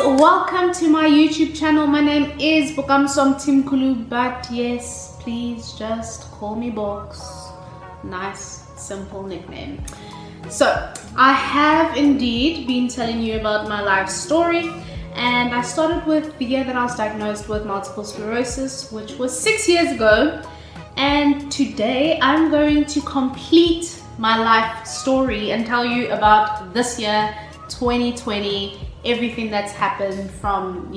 welcome to my YouTube channel. My name is Bokamoso Mthimkulu, but yes, please just call me Box. Nice, simple nickname. So, I have indeed been telling you about my life story, and I started with the year that I was diagnosed with multiple sclerosis, which was 6 years ago. And today I'm going to complete my life story and tell you about this year, 2020, everything that's happened from,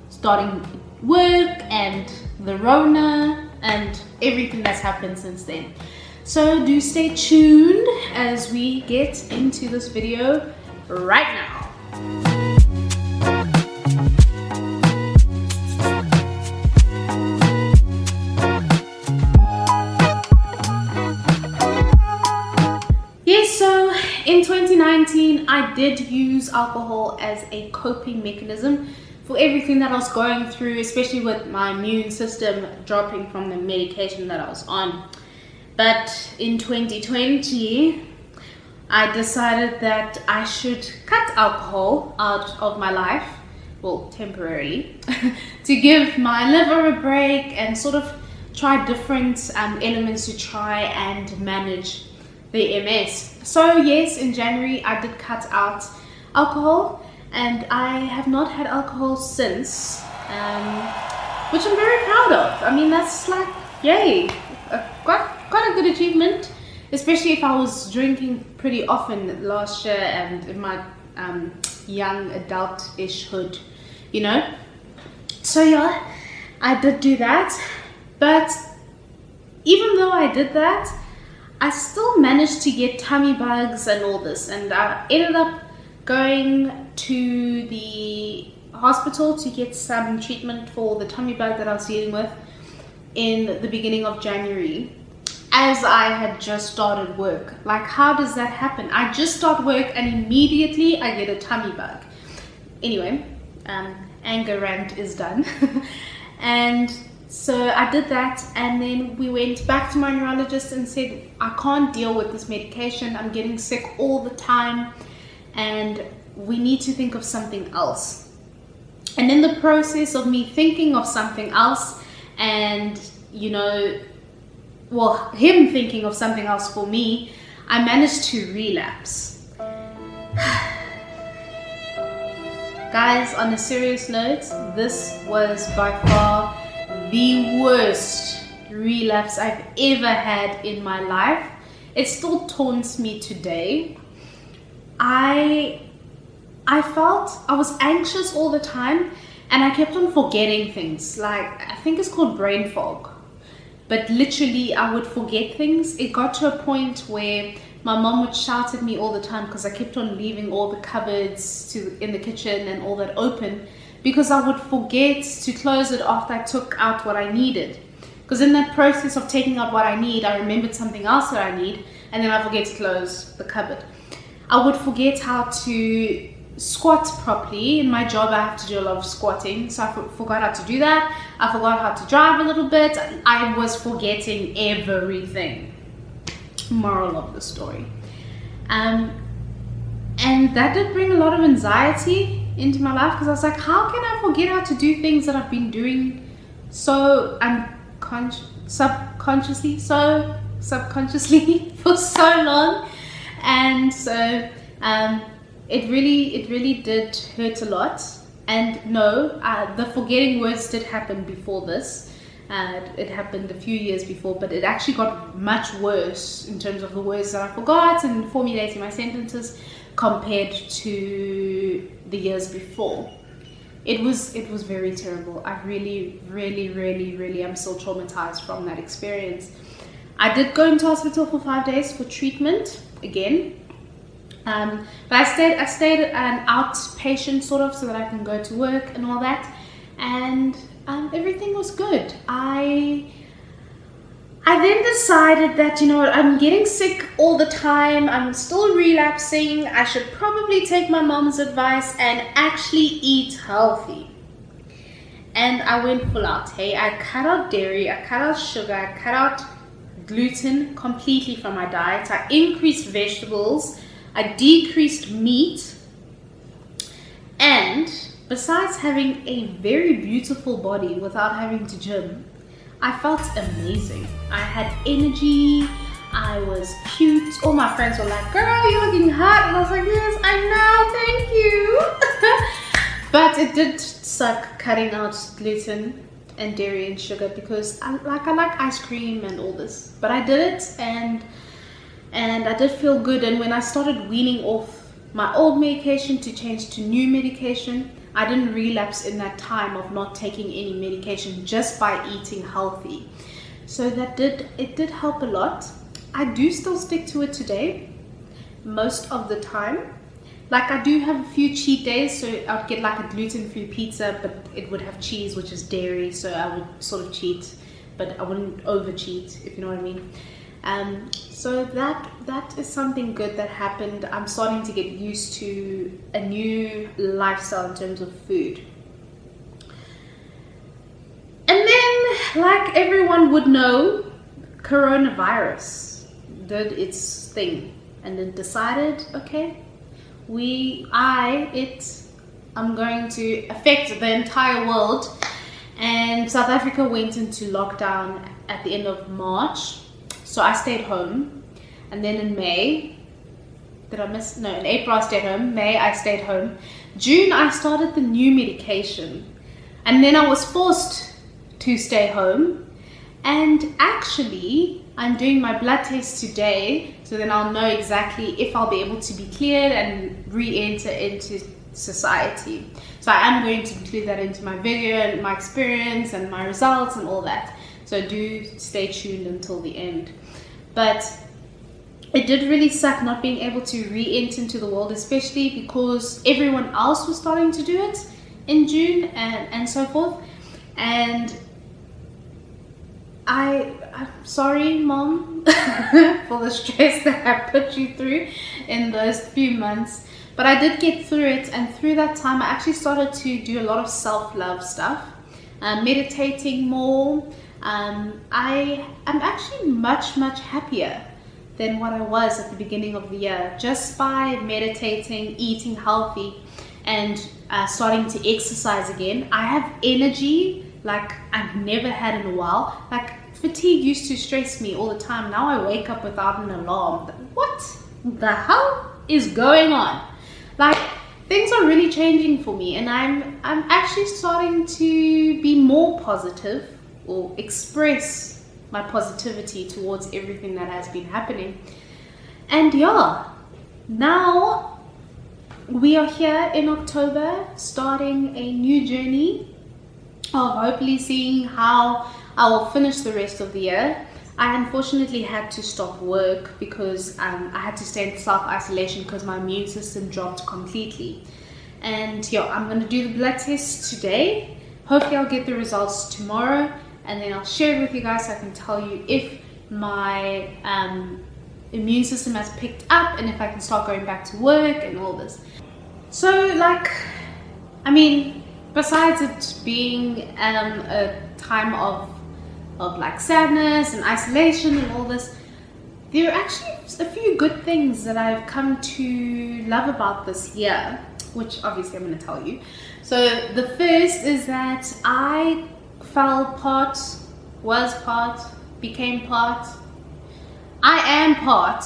starting work and the Rona and everything that's happened since then. So do stay tuned as we get into this video right now. So in 2019, I did use alcohol as a coping mechanism for everything that I was going through, especially with my immune system dropping from the medication that I was on. But in 2020, I decided that I should cut alcohol out of my life, well, temporarily, to give my liver a break and sort of try different elements to try and manage the MS. So yes, in January I did cut out alcohol, and I have not had alcohol since, which I'm very proud of. I mean, that's like, yay, quite a good achievement, especially if I was drinking pretty often last year and in my young adult-ish hood, So yeah, I did do that, but even though I did that, I still managed to get tummy bugs and all this, and I ended up going to the hospital to get some treatment for the tummy bug that I was dealing with in the beginning of January, as I had just started work. Like, how does that happen? I just start work and immediately I get a tummy bug. Anyway, anger rant is done. And so I did that, and then we went back to my neurologist and said, I can't deal with this medication. I'm getting sick all the time and we need to think of something else. And in the process of me thinking of something else and, him thinking of something else for me, I managed to relapse. Guys, on a serious note, this was by far the worst relapse I've ever had in my life. It still taunts me today. I felt I was anxious all the time, and I kept on forgetting things. Like, I think it's called brain fog. But literally, I would forget things. It got to a point where my mom would shout at me all the time because I kept on leaving all the cupboards in the kitchen and all that open, because I would forget to close it after I took out what I needed. Because in that process of taking out what I need, I remembered something else that I need, and then I forget to close the cupboard. I would forget how to squat properly. In my job, I have to do a lot of squatting, so I forgot how to do that. I forgot how to drive a little bit. I was forgetting everything. Moral of the story. And that did bring a lot of anxiety into my life, because I was like, how can I forget how to do things that I've been doing so subconsciously for so long? And so it really did hurt a lot. And no, the forgetting words did happen before this. It happened a few years before, but it actually got much worse in terms of the words that I forgot and formulating my sentences compared to the years before. It was very terrible. I really am still traumatized from that experience. I did go into hospital for 5 days for treatment again, but I stayed an outpatient sort of, so that I can go to work and all that, and everything was good. I then decided that, I'm getting sick all the time, I'm still relapsing, I should probably take my mom's advice and actually eat healthy. And I went full out, hey. I cut out dairy, I cut out sugar, I cut out gluten completely from my diet. I increased vegetables, I decreased meat, and besides having a very beautiful body without having to gym, I felt amazing. I had energy, I was cute. All my friends were like, girl, you're looking hot. And I was like, yes, I know, thank you. But it did suck cutting out gluten and dairy and sugar because I like ice cream and all this. But I did it, and I did feel good. And when I started weaning off my old medication to change to new medication, I didn't relapse in that time of not taking any medication just by eating healthy. So it did help a lot. I do still stick to it today, most of the time. Like, I do have a few cheat days, so I'd get like a gluten-free pizza, but it would have cheese, which is dairy, so I would sort of cheat, but I wouldn't over cheat, if you know what I mean. So that is something good that happened. I'm starting to get used to a new lifestyle in terms of food. And then, like everyone would know, coronavirus did its thing and then decided, okay, I'm going to affect the entire world. And South Africa went into lockdown at the end of March. So I stayed home. And then in May, in April I stayed home. May I stayed home. June I started the new medication. And then I was forced to stay home. And actually, I'm doing my blood test today, so then I'll know exactly if I'll be able to be cleared and re-enter into society. So I am going to include that into my video and my experience and my results and all that. So do stay tuned until the end. But it did really suck not being able to re-enter into the world, especially because everyone else was starting to do it in June and so forth. And I'm sorry, Mom, for the stress that I put you through in those few months. But I did get through it, and through that time I actually started to do a lot of self-love stuff, meditating more. I am actually much happier than what I was at the beginning of the year, just by meditating, eating healthy, and starting to exercise again. I have energy like I've never had in a while. Like, fatigue used to stress me all the time. Now I wake up without an alarm. What the hell is going on? Like, things are really changing for me, and I'm actually starting to be more positive, or express my positivity towards everything that has been happening. And yeah, now we are here in October, starting a new journey of hopefully seeing how I will finish the rest of the year. I unfortunately had to stop work because I had to stay in self-isolation because my immune system dropped completely. And yeah, I'm going to do the blood test today. Hopefully I'll get the results tomorrow, and then I'll share it with you guys so I can tell you if my immune system has picked up and if I can start going back to work and all this. So, like, I mean, besides it being a time of like sadness and isolation and all this, there are actually a few good things that I've come to love about this year, which obviously I'm going to tell you. So the first is that I became part, I am part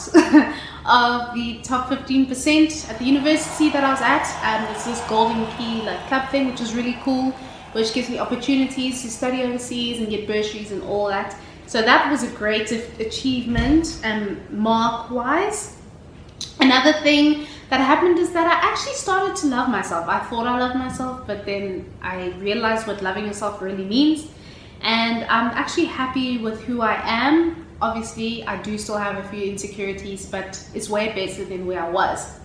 of the top 15% at the university that I was at. It's this Golden Key like club thing, which is really cool, which gives me opportunities to study overseas and get bursaries and all that. So that was a great achievement, mark-wise. Another thing that happened is that I actually started to love myself. I thought I loved myself, but then I realized what loving yourself really means. And I'm actually happy with who I am. Obviously, I do still have a few insecurities, but it's way better than where I was.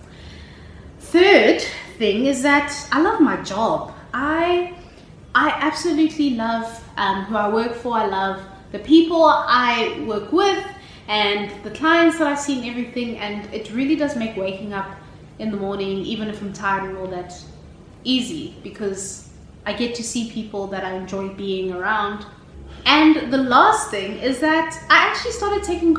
Third thing is that I love my job. I absolutely love who I work for. I love the people I work with and the clients that I see and everything. And it really does make waking up in the morning, even if I'm tired and all that, easy, because I get to see people that I enjoy being around. And the last thing is that I actually started taking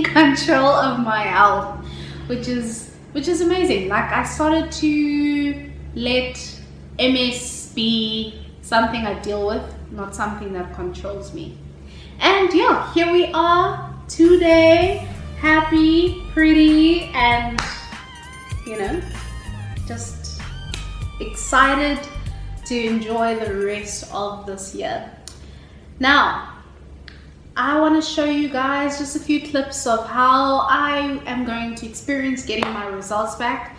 control of my health, which is which is amazing. Like, I started to let MS be something I deal with, not something that controls me. And yeah, here we are today, happy, pretty, and you know, just excited to enjoy the rest of this year. Now, I want to show you guys just a few clips of how I am going to experience getting my results back.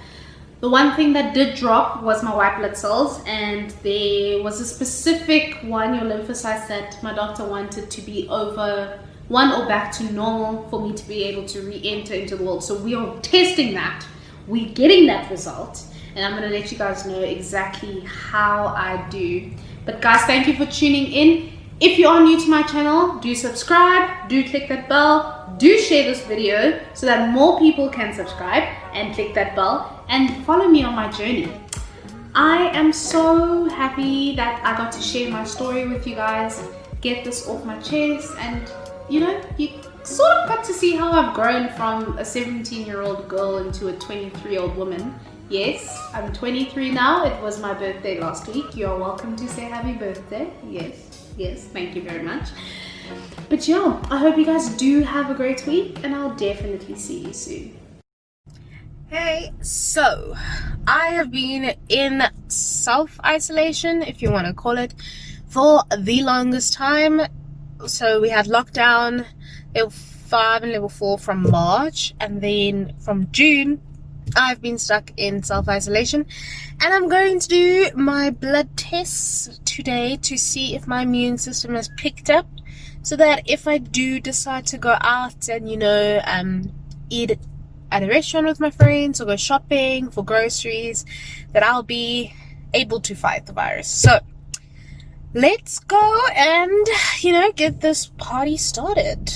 The one thing that did drop was my white blood cells, and there was a specific one, your lymphocytes, that my doctor wanted to be over 1 or back to normal for me to be able to re-enter into the world. So we are testing that, we're getting that result, and I'm going to let you guys know exactly how I do. But guys, thank you for tuning in. If you are new to my channel, do subscribe, do click that bell, do share this video so that more people can subscribe and click that bell and follow me on my journey. I am so happy that I got to share my story with you guys, get this off my chest, and you know, you sort of got to see how I've grown from a 17-year-old girl into a 23-year-old woman. Yes, I'm 23 now. It was my birthday last week. You are welcome to say happy birthday. Yes, thank you very much. But yeah, I hope you guys do have a great week, and I'll definitely see you soon. Hey, so I have been in self-isolation, if you want to call it, for the longest time. So we had lockdown, level 5 and level 4 from March, and then from June I've been stuck in self-isolation, and I'm going to do my blood tests today to see if my immune system has picked up, so that if I do decide to go out and, you know, eat at a restaurant with my friends or go shopping for groceries, that I'll be able to fight the virus. So let's go and, you know, get this party started.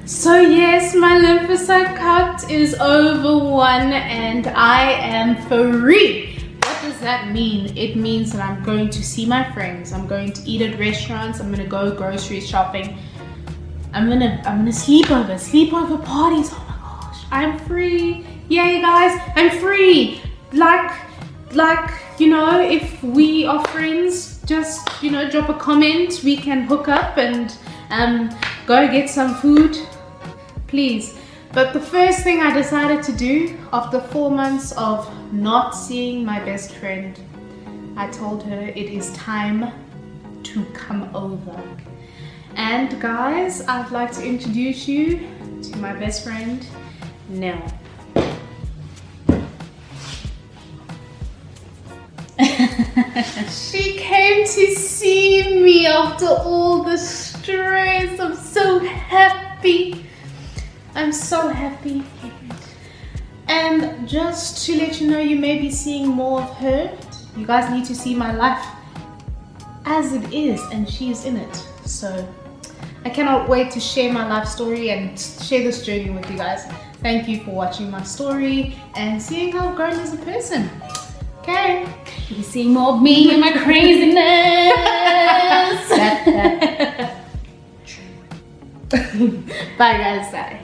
So yes, my lymphocyte count is over 1 and I am free. What does that mean? It means that I'm going to see my friends, I'm going to eat at restaurants, I'm gonna go grocery shopping, I'm gonna sleep over parties. Oh my gosh, I'm free. Yay guys, I'm free. Like, you know, if we are friends, just, you know, drop a comment, we can hook up and go get some food, please. But the first thing I decided to do after 4 months of not seeing my best friend, I told her it is time to come over. And guys, I'd like to introduce you to my best friend, Nell. She came to see me after all the stress. I'm so happy. I'm so happy. And just to let you know, you may be seeing more of her. You guys need to see my life as it is, and she is in it. So I cannot wait to share my life story and share this journey with you guys. Thank you for watching my story and seeing how I've grown as a person. Okay, you see more of me and my craziness. Bye guys, bye.